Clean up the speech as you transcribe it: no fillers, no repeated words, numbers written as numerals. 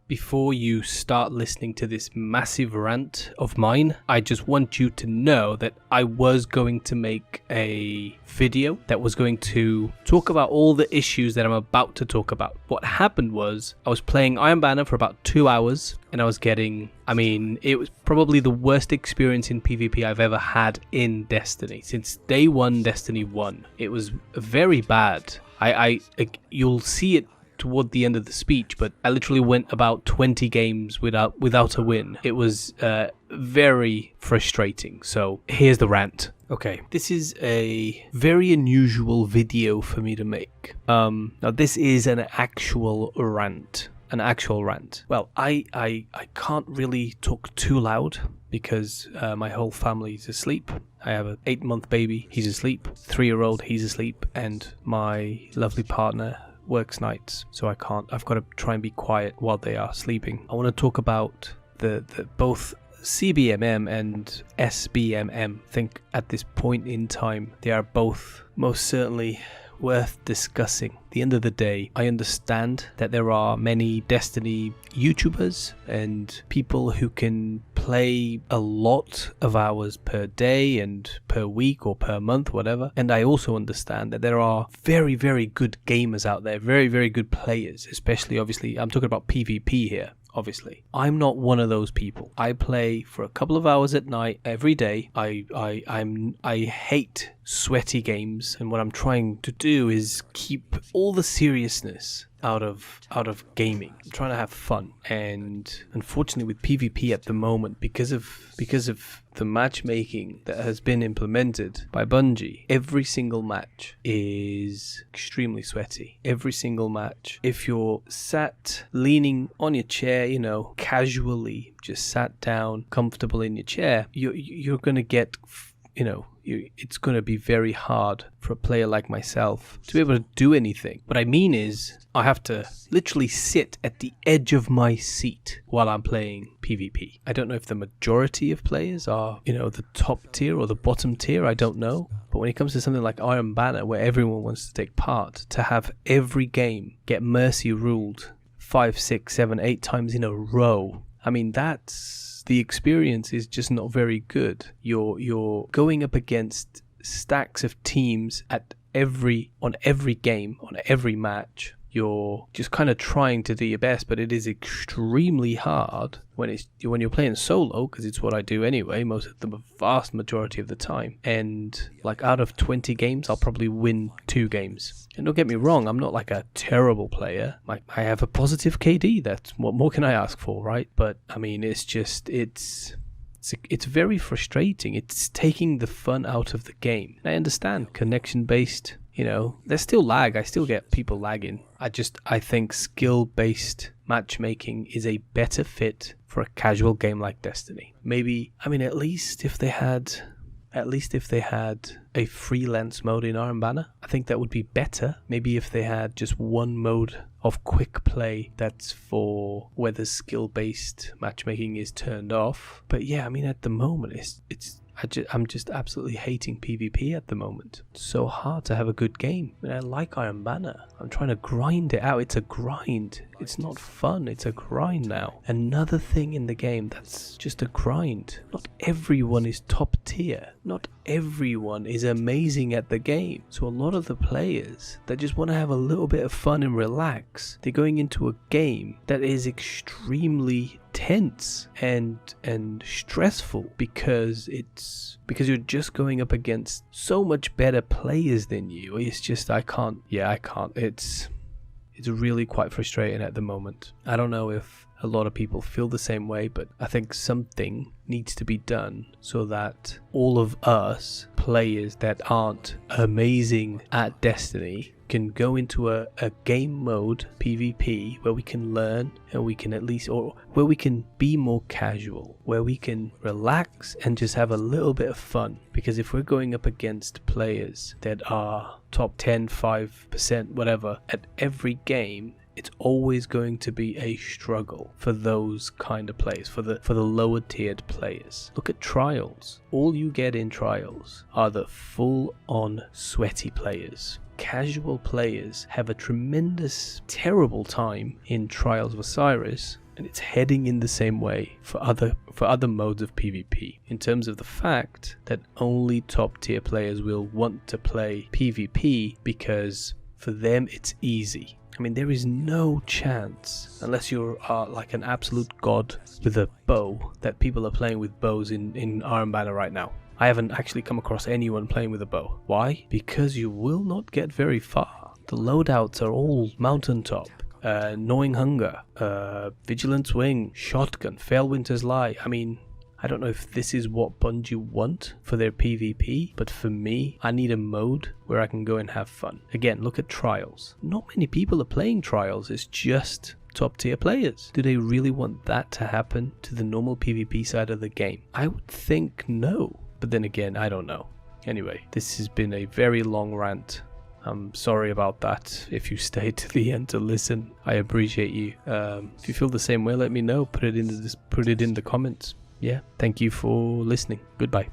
Before you start listening to this massive rant of mine, I just want you to know that I was going to make a video that was going to talk about all the issues that I'm about to talk about. What happened was I was playing Iron Banner for about 2 hours and I was getting, it was probably the worst experience in PvP I've ever had in Destiny. Since day one, Destiny 1. It was very bad. You'll see it toward the end of the speech, but I literally went about 20 games without a win. It was very frustrating. So here's the rant. Okay, this is a very unusual video for me to make. Now this is an actual rant. Well, I can't really talk too loud because my whole family is asleep. I have an 8-month baby, he's asleep. 3-year-old, he's asleep, and my lovely partner works nights, so I can't. I've got to try and be quiet while they are sleeping. I want to talk about the both CBMM and SBMM. I think at this point in time, they are both most certainly worth discussing. At the end of the day, I understand that there are many Destiny YouTubers and people who can play a lot of hours per day and per week or per month, whatever. And I also understand that there are very, very good gamers out there, very, very good players, especially obviously, I'm talking about PvP here. Obviously, I'm not one of those people. I play for a couple of hours at night every day. I hate sweaty games, and what I'm trying to do is keep all the seriousness out of gaming. I'm trying to have fun, and unfortunately with PvP at the moment, because of the matchmaking that has been implemented by Bungie, every single match is extremely sweaty. Every single match. If you're sat leaning on your chair, casually just sat down, comfortable in your chair, you're gonna get, it's going to be very hard for a player like myself to be able to do anything. What I mean is, I have to literally sit at the edge of my seat while I'm playing PvP. I don't know if the majority of players are, the top tier or the bottom tier, I don't know. But when it comes to something like Iron Banner, where everyone wants to take part, to have every game get mercy ruled 5, 6, 7, 8 times in a row, the experience is just not very good. You're going up against stacks of teams on every game, on every match. You're just kind of trying to do your best, but it is extremely hard when you're playing solo, because it's what I do anyway, the vast majority of the time. And like out of 20 games, I'll probably win 2 games. And don't get me wrong, I'm not like a terrible player. I have a positive KD. What more can I ask for, right? But it's very frustrating. It's taking the fun out of the game. I understand connection based. There's still lag. I still get people lagging. I think skill-based matchmaking is a better fit for a casual game like Destiny. Maybe, at least if they had a freelance mode in Iron Banner, I think that would be better. Maybe if they had just one mode of quick play that's for where the skill-based matchmaking is turned off. But yeah, at the moment, I'm just absolutely hating PvP at the moment. It's so hard to have a good game. I like Iron Banner. I'm trying to grind it out. It's a grind. It's not fun. It's a grind now. Another thing in the game that's just a grind. Not everyone is top tier. Not everyone is amazing at the game. So a lot of the players that just want to have a little bit of fun and relax, they're going into a game that is extremely tense and stressful because you're just going up against so much better players than you. It's just I can't. It's really quite frustrating at the moment. I don't know if a lot of people feel the same way, but I think something needs to be done so that all of us players that aren't amazing at Destiny can go into a game mode PvP where we can learn and we can where we can be more casual, where we can relax and just have a little bit of fun. Because if we're going up against players that are top 10, 5%, whatever, at every game, it's always going to be a struggle for those kind of players, for the lower tiered players. Look at Trials. All you get in Trials are the full-on sweaty players. Casual players have a tremendous, terrible time in Trials of Osiris, and it's heading in the same way for other modes of PvP, in terms of the fact that only top tier players will want to play PvP because for them it's easy. I mean, there is no chance, unless you're like an absolute god with a bow, that people are playing with bows in Iron Banner right now. I haven't actually come across anyone playing with a bow. Why? Because you will not get very far. The loadouts are all mountaintop, gnawing hunger, vigilant wing, shotgun, Winter's Lie. I mean, I don't know if this is what Bungie want for their PvP, but for me, I need a mode where I can go and have fun. Again, look at Trials. Not many people are playing Trials, it's just top tier players. Do they really want that to happen to the normal PvP side of the game? I would think no, but then again, I don't know. Anyway, this has been a very long rant. I'm sorry about that. If you stayed to the end to listen, I appreciate you. If you feel the same way, let me know. Put it in the comments. Yeah, thank you for listening. Goodbye.